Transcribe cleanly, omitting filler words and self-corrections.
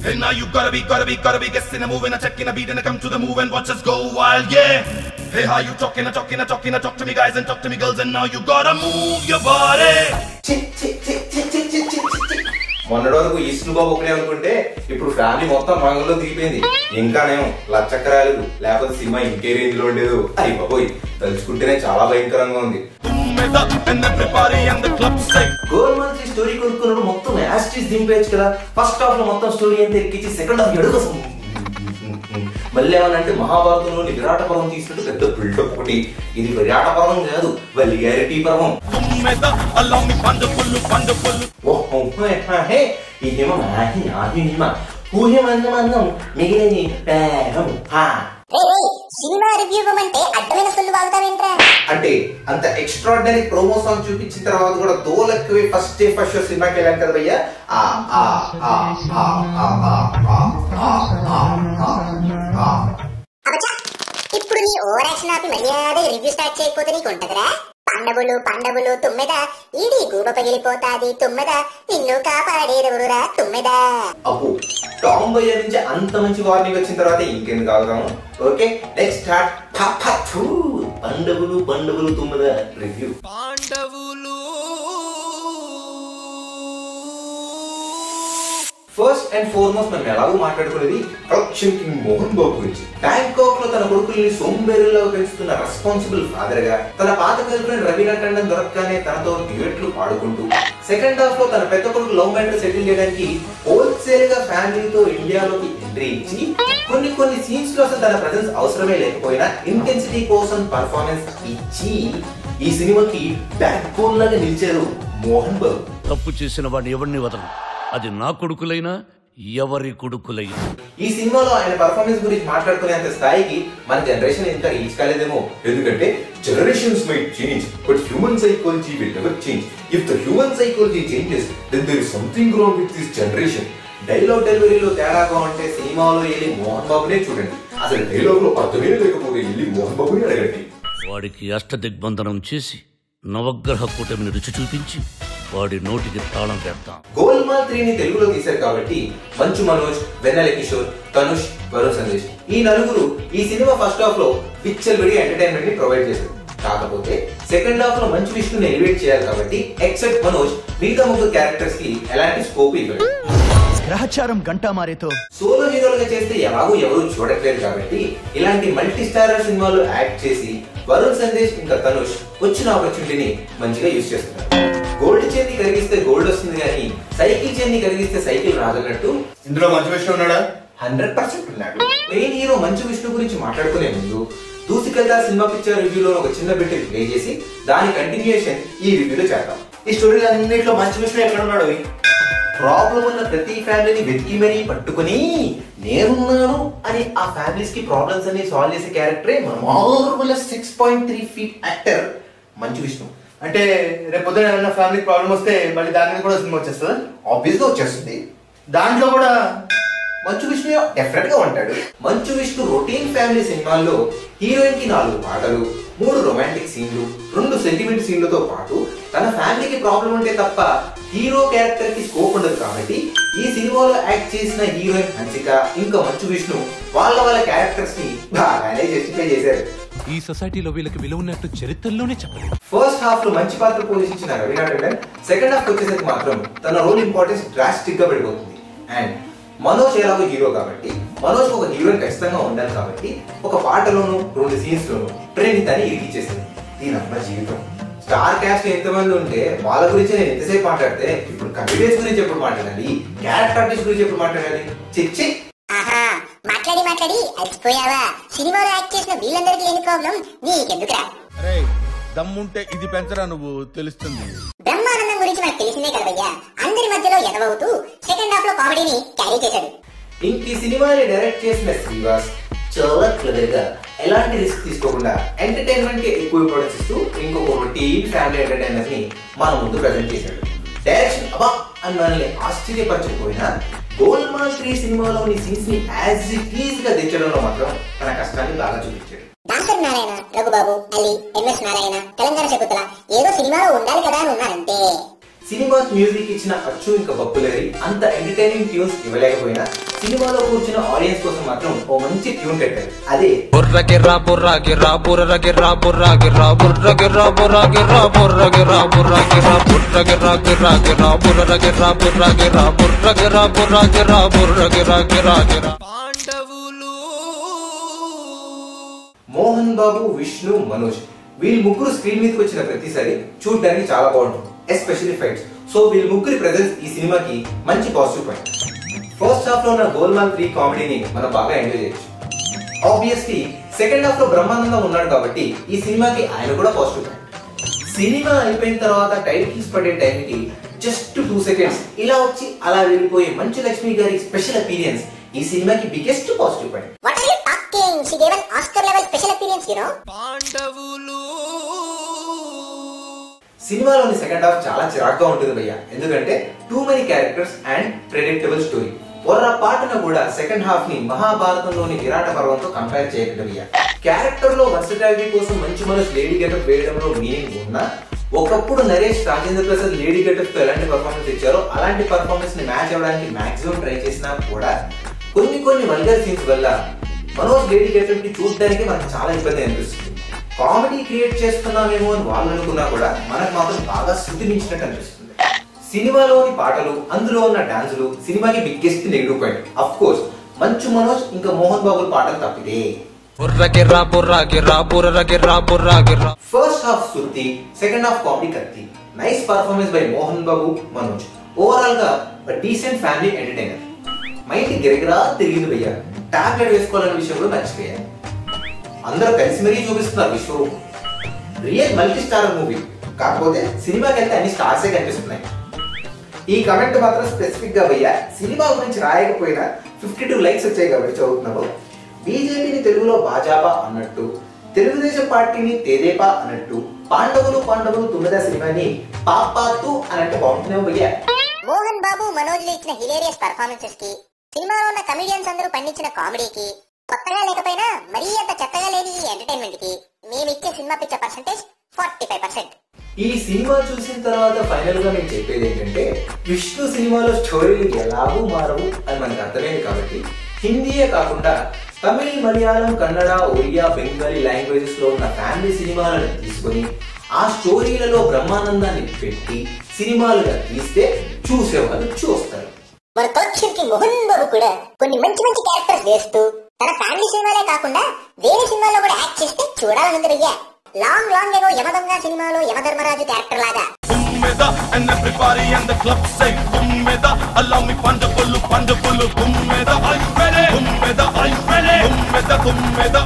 Hey now you gotta be guessing a move and a check in a beat and a come to the move and watch us go wild, yeah. Hey how you talking talk to me guys and talk to me girls and now you gotta move your body. మొన్నటి వరకు ఈస్ను బాబు ఒకనే అనుకుంటే ఇప్పుడు family మొత్తం రంగంలో దిగిపోయింది. ఇంకానేమో లచ్చక్క రాలేదు, లేకపోతే cinema ఇంకే రేంజ్ లో ఉండేదు. అయ్యి బాబోయ్ తలుచుకుంటేనే చాలా భయంకరంగా ఉంది. గోల్మాల్ స్టోరీ కొనుక్కున్నాడు మొత్తం యాస్టీస్ దింపేయచ్చు కదా. ఫస్ట్ హాఫ్ లో మొత్తం స్టోరీ అంతా ఎక్కించి సెకండ్ హాఫ్ ఎడుగు మళ్ళీ ఏమనంటే మహాభారతంలోని విరాట పర్వం తీసినట్టు పెద్ద బిల్డప్ ఒకటి. ఇది విరాట పర్వం కాదు, వల్గారిటీ పర్వం. మిగిలిన సినిమా రివ్యూ ఇవ్వమంటే అడ్డమైన సొల్లు వాగుతావేంట్రా? అంటే అంత ఎక్స్ట్రాడినరీ ప్రోమో సాంగ్ చూపించిన తర్వాత కూడా దోలక్కువే ఫస్ట్ షో సినిమాకి వెళ్ళాను కదా భయ్యా. ఇప్పుడు నీ ఓవర్ యాక్షన్ ఆపి మర్యాద రివ్యూ స్టార్ట్ చేయకపోతే నీకు ఉంటదిరా. పండబులు తుమ్మెద ఈడి గూబ పగిలిపోతాది తుమ్మెద నిన్ను కాపాడేదెవరురా తుమ్మెద. అప్పు టామ్ బయ్య నుంచి అంత మంచి వార్నింగ్ వచ్చిన తర్వాత ఇంకెందుకు ఆగుతాము. Okay next start. పండబులు తుమ్మెద రివ్యూ. ఫస్ట్ అండ్ ఫార్మోస్ట్ మనం ఎలాగో మాట్లాడుకునేది ప్రొడక్షన్ కింగ్ మోహన్ బాబు గురించి. బ్యాంకాక్ లో తన కొడుకుల్ని సోంబేరుల్లో పెంచుతున్న రెస్పాన్సిబుల్ ఫాదర్ గా, తన పాత గర్ల్ ఫ్రెండ్ రవీనా టండన్ దొరకగానే తనతో డ్యూయెట్లు పాడుకుంటూ, సెకండ్ హాఫ్ లో తన పెద్ద కొడుకు లవ్ మ్యాటర్ సెటిల్ చేయడానికి హోల్సేల్ గా ఫ్యామిలీతో ఇండియాలోకి ఎంట్రీ ఇచ్చి, కొన్ని సీన్స్ లో అసలు తన ప్రెజెన్స్ అవసరమే లేకపోయినా ఇంటెన్సిటీ కోసం పర్ఫార్మెన్స్ ఇచ్చి ఈ సినిమాకి బ్యాక్ బోన్ లాగా నిలిచారు మోహన్ బాబు. తప్పు చేసిన వాడిని ఎవరిని వదలను, అది నా కొడుకులైనా ఎవరి కొడుకులైనా. ఈ సినిమాలో ఆయన పర్ఫార్మెన్స్ గురించి మాట్లాడుకునేంత స్థాయికి మన జనరేషన్ ఇంకా రీచ్ కాలేదేమో. ఎందుకంటే generations might change but human psychology will never change. If the human psychology changes then there is something wrong with this generation. Dialogue డెలివరీలో తేడాగా ఉంటే సినిమాలో వెళ్ళి మోహన్ బాబునే చూడండి. అసలు డైలాగ్ లో అర్థమే లేకపోతే వెళ్ళి మోహన్ బాబుని అడగండి. వాడికి అష్టదిగ్బంధనం చేసి నవగ్రహ కూటమిని రుచి చూపించి వాడి నోటికి తాళం వేద్దాం. గోల్మాల్ 3ని తెలుగులో తీశారు కాబట్టి మంచు మనోజ్, వెన్నెల కిషోర్, తనుష్, వరుణ్ సందేశ్ ఈ నలుగురు ఈ సినిమా ఫస్ట్ హాఫ్ లో విచ్చలవిడి ఎంటర్టైన్మెంట్ ని ప్రొవైడ్ చేశారు. కాకపోతే సెకండ్ హాఫ్ లో మంచు విష్ణుని ఎలివేట్ చేయాలి కాబట్టి ఎక్సెప్ట్ మనోజ్ మిగతా ముగ్గురు క్యారెక్టర్స్ కి ఎలాంటి స్కోప్ ఇవ్వలేదు. గ్రహచారం గంటా మారేతో సోలో హీరోలుగా చేస్తే ఎలాగో ఎవరు చూడట్లేదు కాబట్టి ఇలాంటి మల్టీ స్టారర్ సినిమాలు యాక్ట్ చేసి వరుణ్ సందేశ్ ఇంకా తనుష్ వచ్చిన ఆపర్చునిటీని మంచిగా యూజ్ చేస్తున్నారు. గోల్డ్ చైన్ ని కరిగిస్తే గోల్డ్ వస్తుంది కానీ సైకిల్ చైన్ ని కరిగిస్తే సైకిల్ రాదన్నట్టు ఇందులో మంచు విష్ణు ఉన్నాడా? 100% ఉన్నాడు. మెయిన్ హీరో మంచు విష్ణు గురించి మాట్లాడుకునే ముందు దూసికల్దా సినిమా పిక్చర్ రివ్యూలో ఒక చిన్న బిట్ ప్లే చేసి దాని కంటిన్యూషన్ ఈ రివ్యూలో చేద్దాం. ఈ స్టోరీలు అన్నింటిలో మంచు విష్ణు ఎక్కడ ఉన్నాడు? ప్రాబ్లం ఉన్న ప్రతి ఫ్యామిలీని వెతికి మరీ పట్టుకుని నేనున్నాను అని ఆ ఫ్యామిలీస్ కి ప్రాబ్లమ్స్ అన్ని సాల్వ్ చేసే క్యారెక్టరే marvellous 6.3 feet actor Manchu Vishnu. అంటే రేపు పొద్దున ఏమన్నా ఫ్యామిలీ ప్రాబ్లం వస్తే మళ్ళీ దాని మీద కూడా సినిమా వచ్చేస్తుందా? ఆబ్వియస్ గా వచ్చేస్తుంది. దాంట్లో కూడా మంచు విష్ణు డెఫినెట్ గా ఉంటాడు. మంచు విష్ణు రొటీన్ ఫ్యామిలీ సినిమాల్లో హీరోయిన్ కి 4 పాటలు, 3 రొమాంటిక్ సీన్లు, 2 సెంటిమెంట్ సీన్లతో పాటు తన ఫ్యామిలీకి ప్రాబ్లం ఉంటే తప్ప హీరో క్యారెక్టర్ కి స్కోప్ ఉండదు. కాబట్టి ఈ సినిమాలో యాక్ట్ చేసిన హీరోయిన్ హన్సిక ఇంకా మంచు విష్ణు వాళ్ళ క్యారెక్టర్స్ ని బాగానే జస్టిఫై చేశారు. ఈ సొసైటీలో వీళ్ళకి విలువ ఉన్నట్టు చరిత్రలోనే చెప్పలేదు. ఫస్ట్ హాఫ్ లో మంచి పాత్ర పోషించిన రవీనా టండన్ సెకండ్ హాఫ్ వచ్చేసరికి మాత్రం తన రోల్ ఇంపార్టెన్స్ డ్రాస్టిక్ గా పడిపోతుంది. అండ్ మనోజ్ ఎలాగో హీరో కాబట్టి మనోజ్ ఒక హీరోయిన్ ఖచ్చితంగా ఉండాలి కాబట్టి ఒక పాటలోను 2 సీన్స్ లోను ట్రెండ్ తని ఇరికిచ్చేసింది. దీని అమ్మ జీవితం. స్టార్ క్యాస్ట్ ఎంతమంది ఉంటే వాళ్ళ గురించి నేను ఎంతసేపు మాట్లాడితే ఇప్పుడు కమిడియన్స్ గురించి ఎప్పుడు మాట్లాడాలి, క్యారెక్టర్ ఆర్టిస్ట్ గురించి ఎప్పుడు మాట్లాడాలి? చిచ్చి మాట్లాడి అలసిపోయావా? సినిమాలో యాక్ట్ చేసిన వీళ్ళందరికీ లేని ప్రాబ్లం నీకెందుకురా? దమ్ముంటే ఇది పెంచరా నువ్వు, తెలుస్తుంది. బ్రహ్మానందం గురించి మనకు తెలిసిందే కదయ్యా. అందరి మధ్యలో ఎదవవుతూ సెకండ్ హాఫ్ లో కామెడీని క్యారీ చేశాడు. ఇంక ఈ సినిమాని డైరెక్ట్ చేసిన శ్రీవాస్ చాలా క్లియర్ గా ఎలాంటి రిస్క్ తీసుకోకుండా ఎంటర్టైన్మెంట్ కి ఎక్కువ ఇంపార్టెన్స్ ఇస్తూ ఇంకొక రొటీన్ ఫ్యామిలీ ఎంటర్టైనర్ ని మన ముందు ప్రజెంట్ చేశాడు. డైరెక్షన్ అబ్బా అని మనల్ని ఆశ్చర్యపరచకపోయినా గోల్మాల్ 3 సినిమాలోని సీన్స్ ని యాజ్ ఇట్ ఈజ్ గా దించడంలో మాత్రం తన కష్టాన్ని బాగా చూపించాడు. డాక్టర్ నారాయణ, రఘుబాబు, అలీ, ఎంఎస్ నారాయణ, తెలంగాణ శకుతల ఏదో సినిమాలో ఉండాలి కదా అని ఉన్నారంటే సినిమా మ్యూజిక్ ఇచ్చిన అచ్చు ఇంకా బప్పులేరి అంత ఎంటర్టైనింగ్ ట్యూన్స్ ఇవ్వలేకపోయినా సినిమాలో కూర్చున్న ఆడియన్స్ కోసం మాత్రం ఓ మంచి ట్యూన్ కట్టారు. అదే మోహన్ బాబు, విష్ణు, మనోజ్ వీళ్ళు ముగ్గురు స్క్రీన్ మీదకి వచ్చిన ప్రతిసారి చూడడానికి చాలా బాగుంటుంది, ఎస్పెషల్లీ ఫైట్స్. సో వీళ్ళ ముగ్గురి ప్రెజెన్స్ ఈ సినిమాకి మంచి పాజిటివ్ పాయింట్. ఫస్ట్ హాఫ్ లో ఉన్న గోల్మాల్ 3 కామెడీని మనం బాగా ఎంజాయ్ చేయొచ్చు. ఆబ్వియస్లీ సెకండ్ హాఫ్ లో బ్రహ్మానందం ఉన్నాడు కాబట్టి ఈ సినిమాకి ఆయన కూడా పాజిటివ్ పాయింట్. సినిమా అయిపోయిన తర్వాత టైటిల్స్ పడే టైంకి జస్ట్ 2 seconds ఇలా వచ్చి అలా వెళ్ళిపోయే మంచు లక్ష్మి గారి స్పెషల్ అపీరియన్స్ ఈ సినిమాకి biggest positive point. What are you talking? She gave an Oscar level special appearance, you know. సినిమాలోని సెకండ్ హాఫ్ చాలా చిరాగ్గా ఉంటుంది భయ్య, ఎందుకంటే too many characters and predictable story. పొర్రపాటున కూడా సెకండ్ హాఫ్ ని మహాభారతంలోని విరాట పర్వంతో కంపేర్ చేయకండి భయ్య. క్యారెక్టర్ లో వర్సటాలిటీ కోసం మంచి మనసు లేడీ గెటప్ వేయడంలో మీనింగ్ ఉన్నా, ఒకప్పుడు నరేష్ రాజేంద్ర ప్రసాద్ లేడీ గెటప్ తో ఎలాంటి పర్ఫార్మెన్స్ ఇచ్చారో అలాంటి పర్ఫార్మెన్స్ ని మ్యాచ్ అవ్వడానికి మాక్సిమం ట్రై చేసినా కూడా కొన్ని వల్గర్ సీన్స్ వల్ల మనోజ్ లేడీ గెటప్ ని చూడడానికి మనకు చాలా ఇబ్బంది అనిపిస్తుంది. కామెడీ క్రియేట్ చేస్తున్నామేమో అని వాళ్ళు అనుకున్నా కూడా మనకు మాత్రం బాగా శృతి మించినట్టు అనిపిస్తుంది. సినిమాలోని పాటలు, అందులో ఉన్న డాన్సులు సినిమాకి biggest negative point. Of course Manchu Manoj ఇంకా మోహన్ బాబు పాటలు తప్పితే. ఫస్ట్ హాఫ్ శృతి, సెకండ్ హాఫ్ కామెడీ కత్తి. Nice performance by Mohan Babu, Manoj. Overall గా డీసెంట్ ఫ్యామిలీ ఎంటర్టైనర్. మైండ్ గిరగిరా తిరిగింది భయ్య. టాబ్లెట్ వేసుకోవాలనే విషయం కూడా మర్చిపోయాను. అందరూ కలిసి మరీ చూపిస్తున్నారు విశ్వరూపం. రియల్ మల్టీ స్టారర్ మూవీ, కాకపోతే సినిమాకి వెళ్తే అన్ని స్టార్సే కనిపిస్తున్నాయి. ఈ కమెంట్ మాత్రం స్పెసిఫిక్ గా భయ్య సినిమా గురించి రాయకపోయినా 52 likes వచ్చాయి కాబట్టి చదువుతున్నాము. బీజేపీని తెలుగులో భాజపా అన్నట్టు, తెలుగుదేశం పార్టీని తెదేపా అన్నట్టు, పాండవులు 9 సినిమాని పాపాతు అన్నట్టు బాగుంటున్నావు భయ్య. మోహన్ బాబు, మనోజ్ ఇచ్చిన హిలేరియస్ పర్ఫార్మెన్సెస్ కి, సినిమాలో ఉన్న కమెడియన్స్ అందరూ పండించిన కామెడీకి, కొత్తగా లేకపోయినా మరీ అంత చెత్తగా లేని ఈ ఎంటర్టైన్మెంట్ కి మేమిచ్చే సినిమా పిచ్చ పర్సెంటేజ్ 45%. ఈ సినిమా చూసిన తర్వాత ఫైనల్ గా నేను చెప్పేది ఏంటంటే, విష్ణు సినిమాలో స్టోరీలు ఎలాగూ మారవు అని మనకు అర్థమైంది కాబట్టి హిందీయే కాకుండా తమిళ, మలయాళం, కన్నడ, ఒరియా, బెంగాలీ లాంగ్వేజెస్ లో ఉన్న ఫ్యామిలీ సినిమాలను తీసుకొని ఆ స్టోరీలలో బ్రహ్మానందాన్ని పెట్టి సినిమాలుగా తీస్తే చూసేవాళ్ళు చూస్తారు. మన తోక్షర్ కి మోహన్ బాబు కూడా కొన్ని మంచి క్యారెక్టర్స్ వేస్తూ తన ఫ్యామిలీ సినిమాలే కాకుండా వేరే సినిమాల్లో కూడా యాక్ట్ చేస్తే చూడాలనుంది భయ్య. లాంగ్ ఏగో యమదొంగ సినిమాలో యమధర్మరాజు క్యారెక్టర్ లాగా. And everybody in the club say Ummeda, allow me Pandapullu, are you ready? Ummeda, are you ready? Ummeda,